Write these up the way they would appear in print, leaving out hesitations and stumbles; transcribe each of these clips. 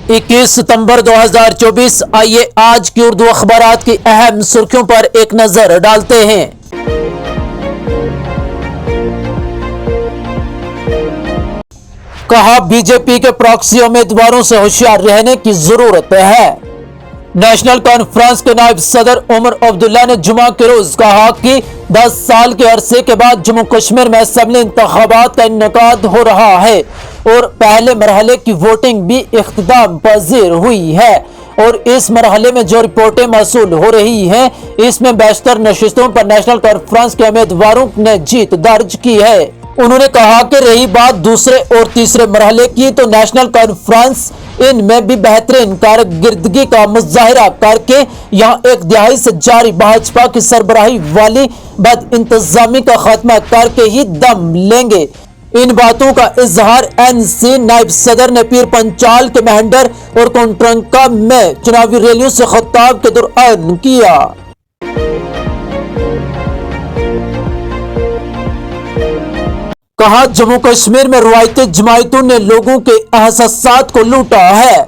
21 सितंबर 2024। आइए आज की उर्दू अखबारात की अहम सुर्खियों पर एक नजर डालते हैं। कहा, बीजेपी के प्रॉक्सी उम्मीदवारों से होशियार रहने की जरूरत है। नेशनल कॉन्फ्रेंस के नायब सदर उमर अब्दुल्ला ने जुमा के रोज कहा कि 10 साल के अरसे के बाद जम्मू कश्मीर में असेंबली इंतखाबात का इनेकाद हो रहा है और पहले मरहले की वोटिंग भी इख्तिताम पजीर हुई है और इस मरहले में जो रिपोर्टें मौसूल हो रही हैं, इसमें बेशतर नशिस्तों पर नेशनल कॉन्फ्रेंस के उम्मीदवारों ने जीत दर्ज की है। उन्होंने कहा कि रही बात दूसरे और तीसरे मरहले की, तो नेशनल कॉन्फ्रेंस इनमें भी बेहतरीन कारकर्दगी का मुजाहिरा करके यहाँ एक दिहाई से जारी भाजपा की सरबराही वाली बद इंतजामी का खात्मा करके ही दम लेंगे। इन बातों का इजहार एनसी नायब सदर ने पीर पंचाल के मेहंडर और कोंट्रंका में चुनावी रैलियों से खिताब के दौरान किया। कहा, जम्मू कश्मीर में रवायती जमायतों ने लोगों के एहसासात को लूटा है।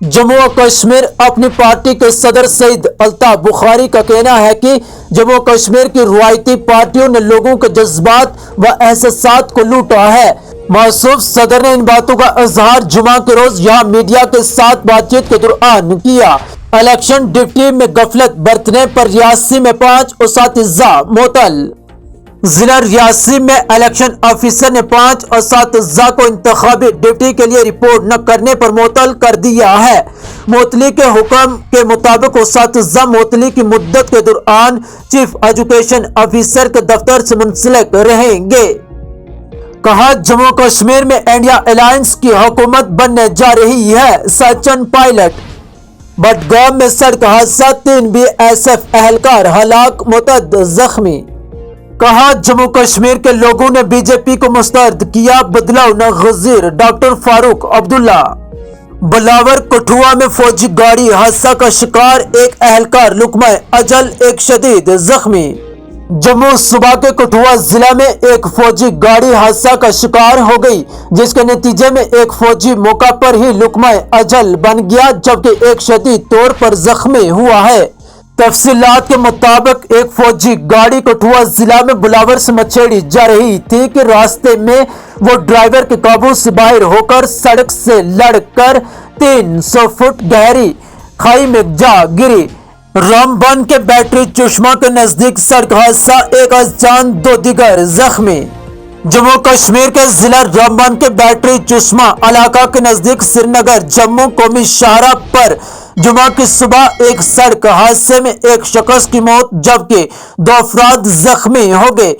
जम्मू और कश्मीर अपनी पार्टी के सदर सईद अल्ताफ बुखारी का कहना है कि जम्मू कश्मीर की रवायती पार्टियों ने लोगों के जज्बात व एहसासात को लूटा है। मौसूफ सदर ने इन बातों का इजहार जुमा के रोज यहाँ मीडिया के साथ बातचीत के दौरान किया। इलेक्शन ड्यूटी में गफलत बरतने पर रियासी में 5 उसातिज़ा मुअत्तल। जिला रियासी में इलेक्शन ऑफिसर ने 5 उसातिज़ा को इंतखाबी ड्यूटी के लिए रिपोर्ट न करने पर मुअत्तल कर दिया है। मुअत्तली के हुक्म के मुताबिक उसातिज़ा मुअत्तली की मुद्दत के दौरान चीफ एजुकेशन ऑफिसर के दफ्तर से मुंसलिक रहेंगे। कहा, जम्मू कश्मीर में इंडिया अलायंस की हुकूमत बनने जा रही है। सचिन पायलट। बडगाम में सड़क हादसा, 3 BSF एहलकार हलाक, मुतअद्दिद जख्मी। कहा, जम्मू कश्मीर के लोगों ने बीजेपी को मुस्तरद किया, बदलाव नागजीर। डॉक्टर फारूक अब्दुल्ला। बिलावर कठुआ में फौजी गाड़ी हादसा का शिकार, एक एहलकार लुकमा अजल, एक शदीद जख्मी। जम्मू सूबा के कठुआ जिला में एक फौजी गाड़ी हादसा का शिकार हो गई, जिसके नतीजे में एक फौजी मौका पर ही लुकमा अजल बन गया, जबकि एक शदीद तौर पर जख्मी हुआ है। तफसीलात के मुताबिक एक फौजी गाड़ी कठुआ जिला में बिलावर से मछेड़ी जा रही थी कि रास्ते में वो ड्राइवर के काबू से बाहर होकर सड़क से लड़कर 300 फुट गहरी खाई में जा गिरी। रामबन के बैटरी चश्मा के नजदीक सड़क हादसा, एक जान 2 दीगर जख्मी। जम्मू कश्मीर के जिला रामबन के बैटरी चश्मा इलाका के नजदीक श्रीनगर जम्मू कौमी शाहराह पर जुमा की सुबह एक सड़क हादसे में एक शख्स की मौत जबकि 2 अफराद जख्मी हो गए।